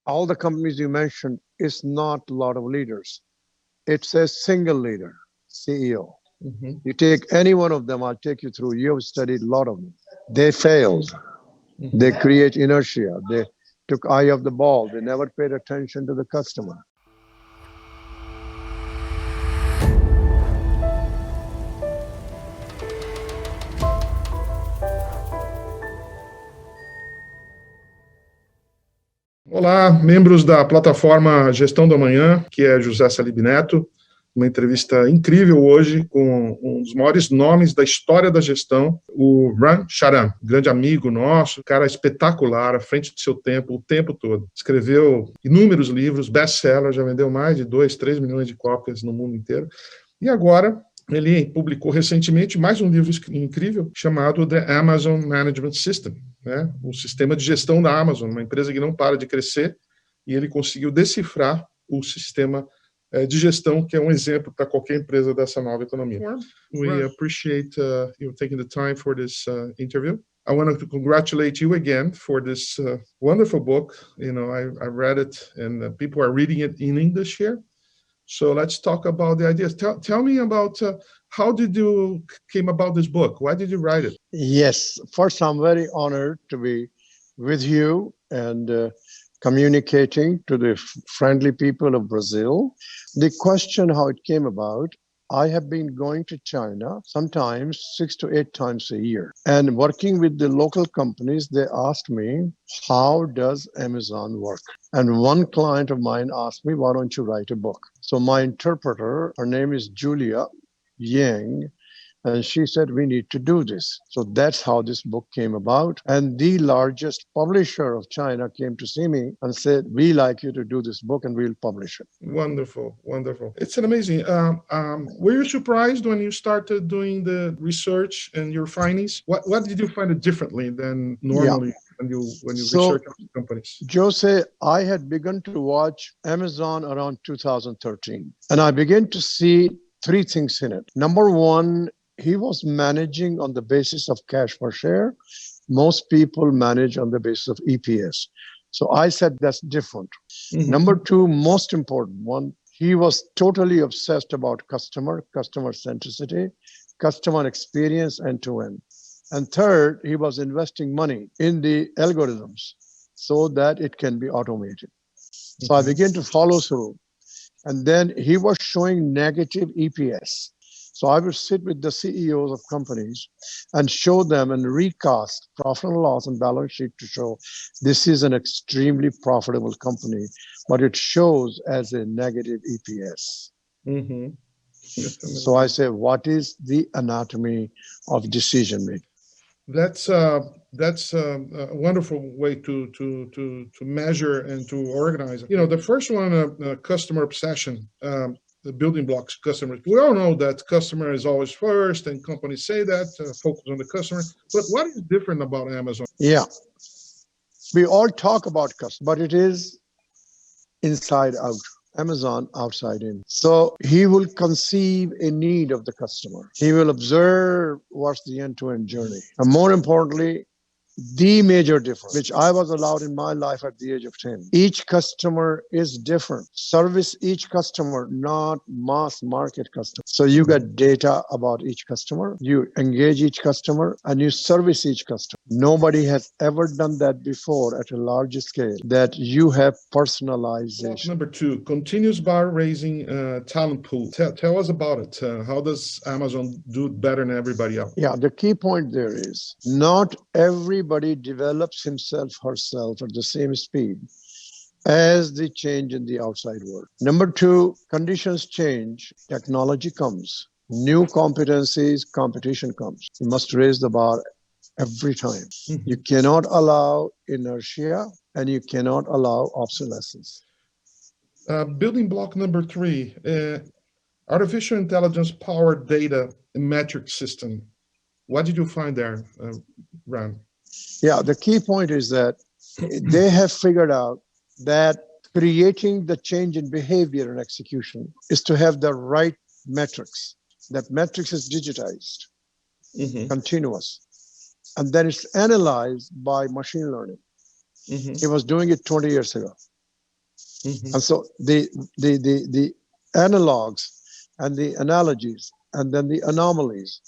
all the companies you mentioned is not a lot of leaders. It's a single leader, CEO. Mhm. You take any one of them, I'll take you through. You have studied a lot of them. They failed. Mhm. They create inertia. They took eye off the ball. They never paid attention to the customer. Olá, membros da plataforma Gestão do Amanhã, que é José Salibi Neto. Uma entrevista incrível hoje com um dos maiores nomes da história da gestão, o Ram Charan, grande amigo nosso, cara espetacular, à frente do seu tempo, o tempo todo. Escreveu inúmeros livros, best-seller, já vendeu mais de 2, 3 milhões de cópias no mundo inteiro. E agora ele publicou recentemente mais um livro incrível chamado The Amazon Management System, né? O sistema de gestão da Amazon, uma empresa que não para de crescer, e ele conseguiu decifrar o sistema de gestão, que é um exemplo para qualquer empresa dessa nova economia. We appreciate you taking the time for this interview. I want to congratulate you again for this wonderful book. You know, I read it, and people are reading it in English here. So let's talk about the ideas. Tell me about how did you came about this book? Why did you write it? Yes, first, I'm very honored to be with you and communicating to the friendly people of Brazil. The question how it came about, I have been going to China sometimes 6 to 8 times a year. And working with the local companies, they asked me, how does Amazon work? And one client of mine asked me, why don't you write a book? So my interpreter, her name is Julia Yang, and she said, we need to do this. So that's how this book came about. And the largest publisher of China came to see me and said, we like you to do this book and we'll publish it. Wonderful, wonderful. It's an amazing. Were you surprised when you started doing the research and your findings? What did you find it differently than normally when you research companies? Jose, I had begun to watch Amazon around 2013, and I began to see 3 things in it. Number one, he was managing on the basis of cash per share. Most people manage on the basis of EPS. So I said that's different. Mm-hmm. Number 2, most important one, he was totally obsessed about customer centricity, customer experience end to end. And third, he was investing money in the algorithms so that it can be automated. So I began to follow through. And then he was showing negative EPS. So I would sit with the CEOs of companies and show them and recast profit and loss and balance sheet to show this is an extremely profitable company, but it shows as a negative EPS. Mm-hmm. So I say, what is the anatomy of decision making? That's a wonderful way to measure and to organize. You know, the first one, customer obsession. The building blocks, customers. We all know that customer is always first, and companies say that, focus on the customer. But what is different about Amazon? Yeah, we all talk about customer, but it is inside out. Amazon outside in. So he will conceive a need of the customer. He will observe what's the end-to-end journey. And more importantly, the major difference, which I was allowed in my life at the age of 10. Each customer is different. Service each customer, not mass market customer. So you get data about each customer, you engage each customer, and you service each customer. Nobody has ever done that before at a larger scale, that you have personalization. Number 2, continuous bar raising talent pool. Tell us about it. How does Amazon do it better than everybody else? Yeah, the key point there is not everybody develops himself, herself at the same speed as the change in the outside world. Number 2, conditions change, technology comes, new competencies, competition comes. You must raise the bar every time. Mm-hmm. You cannot allow inertia and you cannot allow obsolescence. Building block number 3, artificial intelligence powered data metric system. What did you find there, Ram? Yeah, the key point is that they have figured out that creating the change in behavior and execution is to have the right metrics. That metrics is digitized, continuous, and then it's analyzed by machine learning. He was doing it 20 years ago. And so the analogs and the analogies and then the anomalies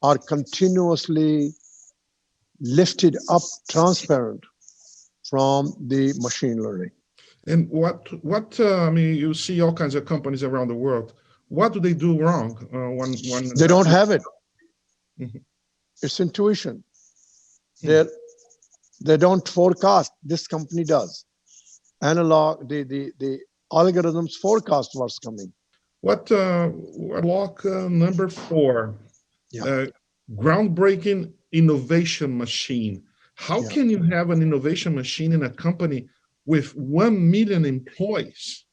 are continuously lifted up transparent from the machine learning. And I mean, you see all kinds of companies around the world. What do they do wrong? They don't have it. Mm-hmm. It's intuition. They don't forecast. This company does. Analog, the algorithms forecast what's coming. What block number 4? Yeah. Groundbreaking innovation machine. How can you have an innovation machine in a company with 1 million employees?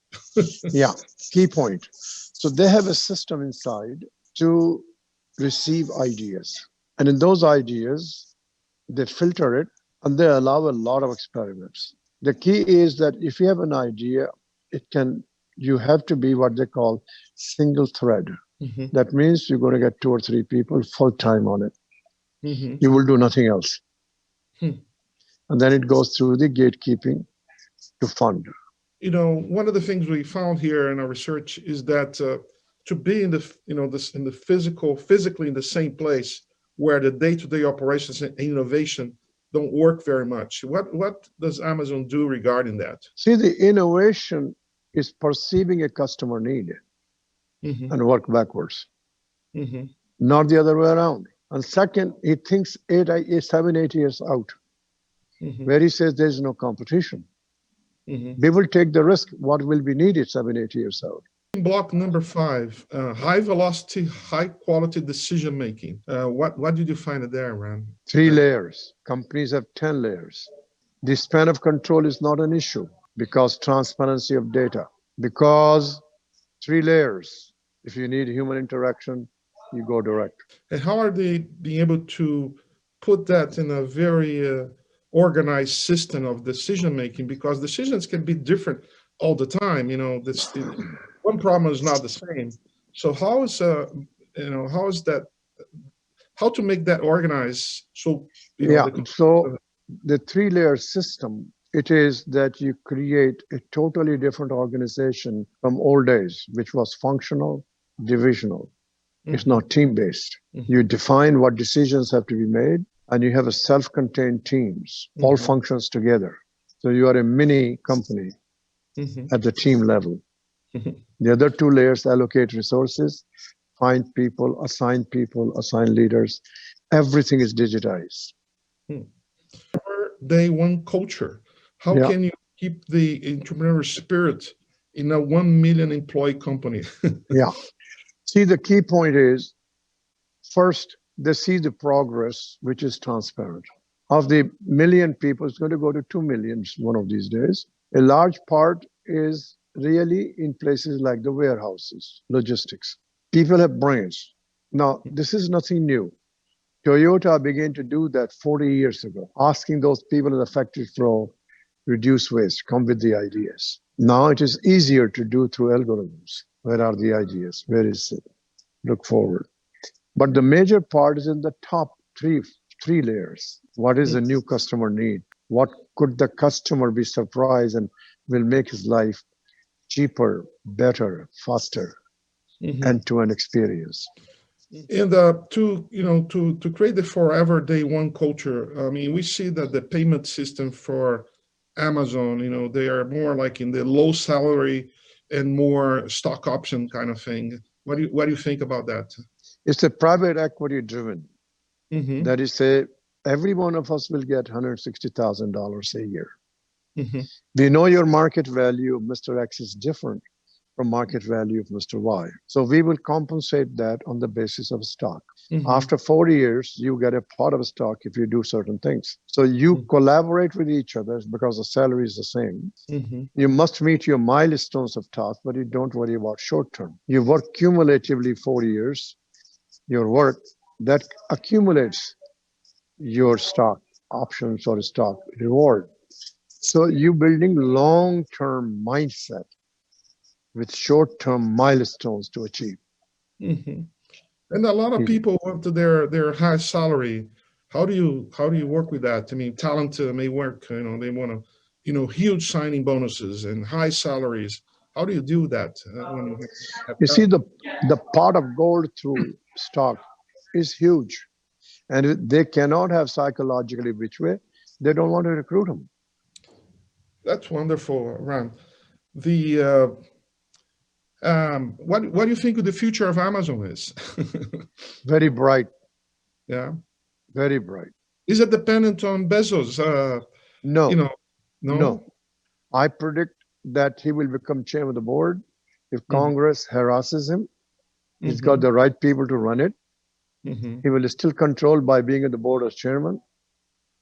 Yeah, key point. So they have a system inside to receive ideas. And in those ideas, they filter it and they allow a lot of experiments. The key is that if you have an idea, you have to be what they call single thread. Mm-hmm. That means you're going to get 2 or 3 people full time on it. Mm-hmm. You will do nothing else. And then it goes through the gatekeeping to fund. You know, one of the things we found here in our research is that to be in physically in the same place where the day-to-day operations and innovation don't work very much. What does Amazon do regarding that? See, the innovation is perceiving a customer need and work backwards, not the other way around. And second, he thinks 7, 8 years out, where he says there's no competition. We will take the risk. What will be needed 7, 8 years out? Block number 5, high velocity, high quality decision making. What did you find there, Ram? 3 layers. Companies have 10 layers. The span of control is not an issue because transparency of data. Because 3 layers. If you need human interaction, you go direct. And how are they being able to put that in a very organized system of decision making? Because decisions can be different all the time. You know, one problem is not the same. So how to make that organized? So so the 3-layer system, it is that you create a totally different organization from old days, which was functional, divisional. It's not team-based. You define what decisions have to be made, and you have a self-contained teams, all functions together. So you are a mini company at the team level. The other 2 layers allocate resources, find people, assign leaders. Everything is digitized. Day one culture. How can you keep the entrepreneurial spirit in a 1 million employee company? See, the key point is, first, they see the progress, which is transparent. Of the 1 million people, it's going to go to 2 million one of these days. A large part is really in places like the warehouses, logistics. People have brains. Now, this is nothing new. Toyota began to do that 40 years ago, asking those people in the factory floor, reduce waste, come with the ideas. Now it is easier to do through algorithms. Where are the ideas? Where is it? Look forward. But the major part is in the top three layers. What is the new customer need? What could the customer be surprised and will make his life cheaper, better, faster, end-to-end experience? And to create the forever day one culture, I mean, we see that the payment system for Amazon, they are more like in the low salary and more stock option kind of thing. What do you think about that? It's a private equity driven. That is, every one of us will get $160,000 a year. We know your market value of Mr. X is different from market value of Mr. Y. So we will compensate that on the basis of stock. After 40 years, you get a part of stock if you do certain things. So you collaborate with each other because the salary is the same. You must meet your milestones of tasks, but you don't worry about short term. You work cumulatively 40 years. Your work that accumulates your stock options or stock reward. So you're building long-term mindset with short-term milestones to achieve. And a lot of people want their high salary. How do you work with that? I mean, talent may work. They want to huge signing bonuses and high salaries. How do you do that when you have You see, the pot of gold through stock is huge, and they cannot have psychologically which way. They don't want to recruit them. That's wonderful, Ram. What do you think the future of Amazon is? Very bright. Yeah. Very bright. Is it dependent on Bezos? No. No. No. I predict that he will become chairman of the board if Congress harasses him. He's got the right people to run it. He will still control by being at the board as chairman,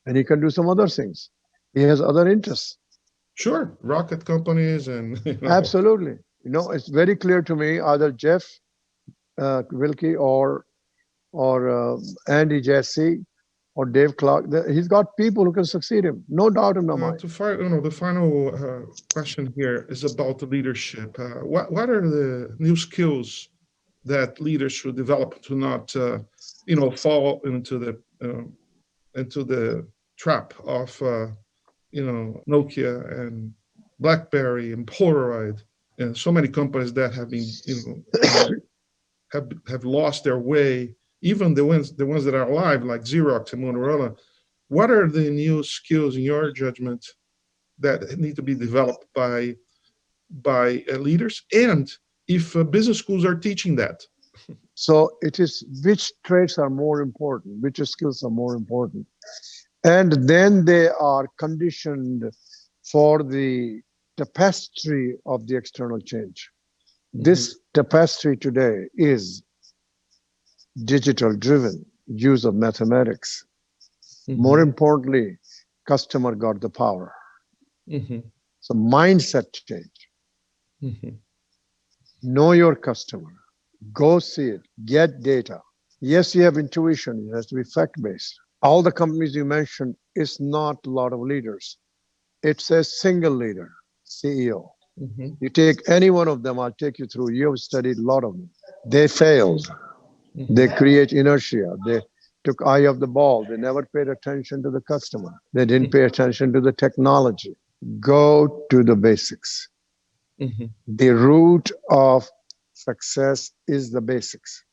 and he can do some other things. He has other interests. Sure, rocket companies and Absolutely. It's very clear to me either Jeff Wilkie or Andy Jassy or Dave Clark. He's got people who can succeed him. No doubt in my mind. The final question here is about the leadership. What are the new skills that leaders should develop to not, fall into the trap of, Nokia and BlackBerry and Polaroid and so many companies that have been, have lost their way. Even the ones that are alive, like Xerox and Motorola. What are the new skills, in your judgment, that need to be developed by leaders, and if business schools are teaching that? So it is which traits are more important, which skills are more important, and then they are conditioned for the tapestry of the external change. This tapestry today is digital driven, use of mathematics. More importantly, customer got the power. So mindset change. Know your customer. Go see it. Get data. Yes, you have intuition. It has to be fact-based. All the companies you mentioned is not a lot of leaders. It's a single leader, CEO. You take any one of them, I'll take you through. You have studied a lot of them. They failed. They create inertia. They took eye of the ball. They never paid attention to the customer. They didn't pay attention to the technology. Go to the basics. The root of success is the basics.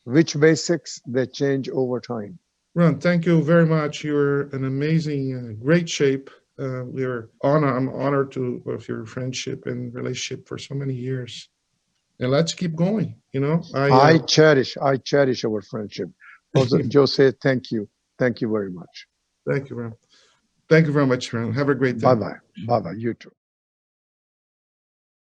Which basics? They change over time. Ron, thank you very much. You're an amazing, great shape. I'm honored of your friendship and relationship for so many years. And let's keep going. I cherish our friendship. Also, Jose, thank you. Thank you very much. Thank you, Ram. Thank you very much, Ram. Have a great day. Bye-bye. Bye-bye. You too.